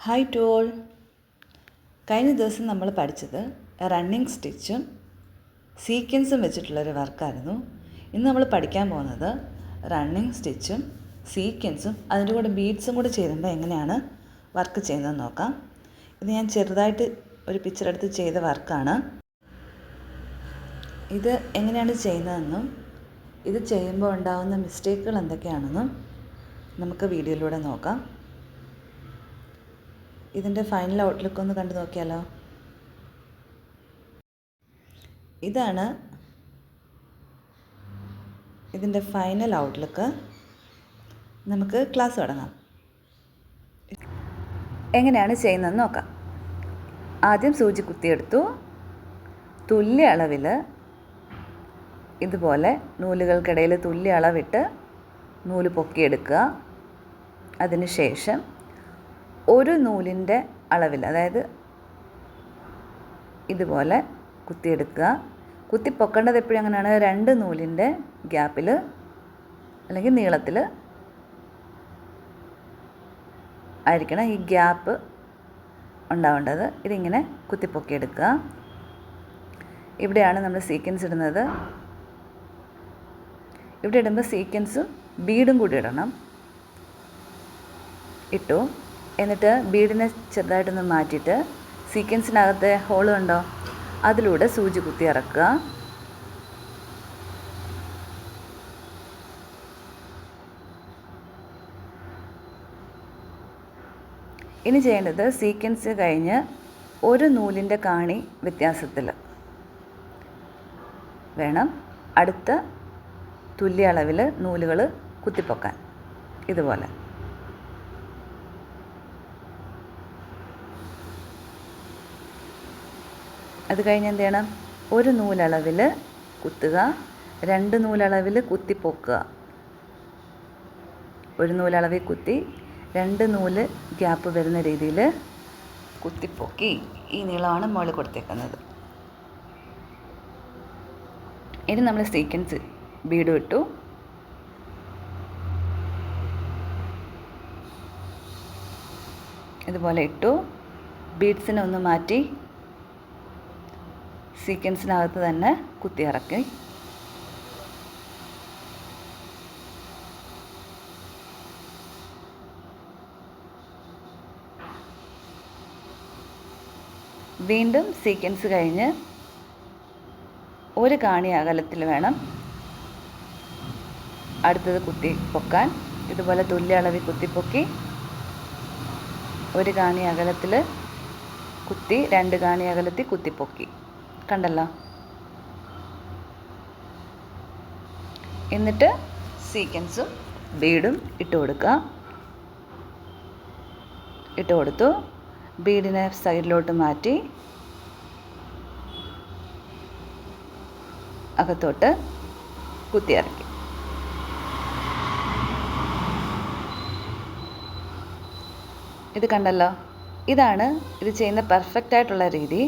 Hi to all. കഴിഞ്ഞ ദിവസം നമ്മൾ പഠിച്ചത് റണ്ണിങ് സ്റ്റിച്ചും സീക്വൻസും വെച്ചിട്ടുള്ളൊരു വർക്കായിരുന്നു. ഇന്ന് നമ്മൾ പഠിക്കാൻ പോകുന്നത് റണ്ണിങ് സ്റ്റിച്ചും സീക്വൻസും അതിൻ്റെ കൂടെ ബീഡ്സും കൂടെ ചേരുമ്പോൾ എങ്ങനെയാണ് വർക്ക് ചെയ്യുന്നതെന്ന് നോക്കാം. ഇത് ഞാൻ ചെറുതായിട്ട് ഒരു പിക്ചർ എടുത്ത് ചെയ്ത വർക്കാണ്. ഇത് എങ്ങനെയാണ് ചെയ്യുന്നതെന്നും ഇത് ചെയ്യുമ്പോൾ ഉണ്ടാകുന്ന മിസ്റ്റേക്കുകൾ എന്തൊക്കെയാണെന്നും നമുക്ക് വീഡിയോയിലൂടെ നോക്കാം. ഇതിൻ്റെ ഫൈനൽ ഔട്ട്ലുക്ക് ഒന്ന് കണ്ടു നോക്കിയാലോ. ഇതാണ് ഇതിൻ്റെ ഫൈനൽ ഔട്ട്ലുക്ക്. നമുക്ക് ക്ലാസ് തുടങ്ങാം. എങ്ങനെയാണ് ചെയ്യുന്നതെന്ന് നോക്കാം. ആദ്യം സൂചി കുത്തിയെടുത്തു. തുല്യ അളവിൽ ഇതുപോലെ നൂലുകൾക്കിടയിൽ തുല്യ അളവിട്ട് നൂല് പൊക്കിയെടുക്കുക. അതിനുശേഷം ഒരു നൂലിൻ്റെ അളവിൽ, അതായത് ഇതുപോലെ കുത്തിയെടുക്കുക. കുത്തി പൊക്കേണ്ടത് എപ്പോഴും അങ്ങനെയാണ്, 2 നൂലിൻ്റെ ഗ്യാപ്പിൽ അല്ലെങ്കിൽ നീളത്തിൽ ആയിരിക്കണം ഈ ഗ്യാപ്പ് ഉണ്ടാവേണ്ടത്. ഇതിങ്ങനെ കുത്തിപ്പൊക്കിയെടുക്കുക. ഇവിടെയാണ് നമ്മൾ സീക്വൻസ് ഇടുന്നത്. ഇവിടെ ഇടുമ്പോൾ സീക്വൻസും ബീഡും കൂടി ഇടണം. ഇട്ടു. എന്നിട്ട് ബീഡിനെ ചെറുതായിട്ടൊന്ന് മാറ്റിയിട്ട് സീക്വൻസിനകത്തെ ഹോൾ ഉണ്ടോ അതിലൂടെ സൂചി കുത്തി ഇറക്കുക. ഇനി ചെയ്യേണ്ടത് സീക്വൻസ് കഴിഞ്ഞ് ഒരു നൂലിൻ്റെ കാണി വ്യത്യാസത്തിൽ വേണം അടുത്ത തുല്യ അളവിൽ നൂലുകൾ കുത്തിപ്പൊക്കാൻ. ഇതുപോലെ അത് കഴിഞ്ഞ് എന്ത് ചെയ്യണം, ഒരു നൂലളവിൽ കുത്തുക, 2 നൂലളവിൽ കുത്തിപ്പൊക്കുക. ഒരു നൂലളവിൽ കുത്തി 2 നൂല് ഗ്യാപ്പ് വരുന്ന രീതിയിൽ കുത്തിപ്പൊക്കി ഈ നീളമാണ് മുകളിൽ കൊടുത്തേക്കുന്നത്. ഇനി നമ്മൾ സീക്വൻസ് ബീഡ് ഇട്ടു. ഇതുപോലെ ഇട്ടു. ബീഡ്സിനെ ഒന്ന് മാറ്റി സീക്വൻസിനകത്ത് തന്നെ കുത്തിയിറക്കി. വീണ്ടും സീക്വൻസ് കഴിഞ്ഞ് ഒരു കാണി അകലത്തിൽ വേണം അടുത്തത് കുത്തി പൊക്കാൻ. ഇതുപോലെ തുല്യ അളവിൽ കുത്തിപ്പൊക്കി ഒരു കാണി അകലത്തിൽ കുത്തി 2 കാണി അകലത്തിൽ കുത്തിപ്പൊക്കി. കണ്ടല്ലോ. എന്നിട്ട് സീക്വൻസും ബീഡും ഇട്ട് കൊടുത്തു. ബീഡിനെ സൈഡിലോട്ട് മാറ്റി അകത്തോട്ട് കുത്തിയിറക്കി. ഇത് കണ്ടല്ലോ. ഇതാണ് ഇത് ചെയ്യുന്ന പെർഫെക്റ്റ് ആയിട്ടുള്ള രീതി.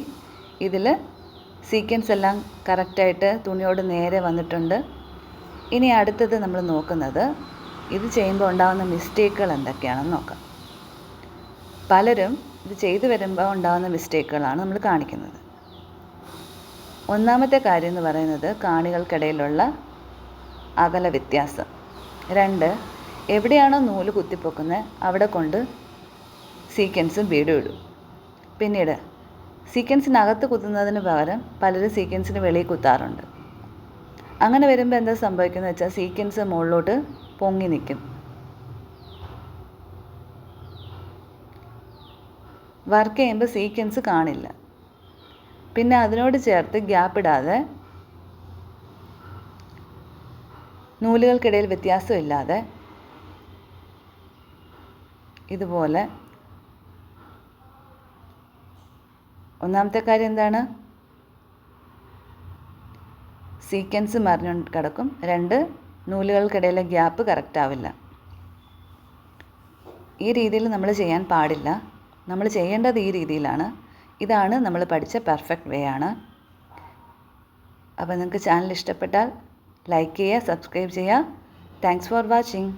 ഇതിൽ സീക്വൻസ് എല്ലാം കറക്റ്റായിട്ട് തുണിയോട് നേരെ വന്നിട്ടുണ്ട്. ഇനി അടുത്തത് നമ്മൾ നോക്കുന്നത് ഇത് ചെയ്യുമ്പോൾ ഉണ്ടാകുന്ന മിസ്റ്റേക്കുകൾ എന്തൊക്കെയാണെന്ന് നോക്കാം. പലരും ഇത് ചെയ്തു വരുമ്പോൾ ഉണ്ടാകുന്ന മിസ്റ്റേക്കുകളാണ് നമ്മൾ കാണിക്കുന്നത്. ഒന്നാമത്തെ കാര്യം എന്ന് പറയുന്നത് കാണികൾക്കിടയിലുള്ള അകല വ്യത്യാസം. 2, എവിടെയാണോ നൂല് കുത്തിപ്പൊക്കുന്നത് അവിടെ കൊണ്ട് സീക്വൻസും ബീഡും ഇടും. പിന്നീട് സീക്വൻസിനകത്ത് കുത്തുന്നതിന് പകരം പലരും സീക്വൻസിന് വെളിയിൽ കുത്താറുണ്ട്. അങ്ങനെ വരുമ്പോൾ എന്താ സംഭവിക്കുന്നത് വെച്ചാൽ സീക്വൻസ് മുകളിലോട്ട് പൊങ്ങി നിൽക്കും. വർക്ക് ചെയ്യുമ്പോൾ സീക്വൻസ് കാണില്ല. പിന്നെ അതിനോട് ചേർത്ത് ഗ്യാപ്പ് ഇടാതെ നൂലുകൾക്കിടയിൽ വ്യത്യാസമില്ലാതെ ഇതുപോലെ. ഒന്നാമത്തെ കാര്യം എന്താണ്, സീക്വൻസ് മറിഞ്ഞു കിടക്കും. 2, നൂലുകൾക്കിടയിലെ ഗ്യാപ്പ് കറക്റ്റ് ആവില്ല. ഈ രീതിയിൽ നമ്മൾ ചെയ്യാൻ പാടില്ല. നമ്മൾ ചെയ്യേണ്ടത് ഈ രീതിയിലാണ്. ഇതാണ് നമ്മൾ പഠിച്ച പെർഫെക്റ്റ് വേ ആണ്. അപ്പോൾ നിങ്ങൾക്ക് ചാനൽ ഇഷ്ടപ്പെട്ടാൽ ലൈക്ക് ചെയ്യുക, സബ്സ്ക്രൈബ് ചെയ്യുക. Thanks for watching.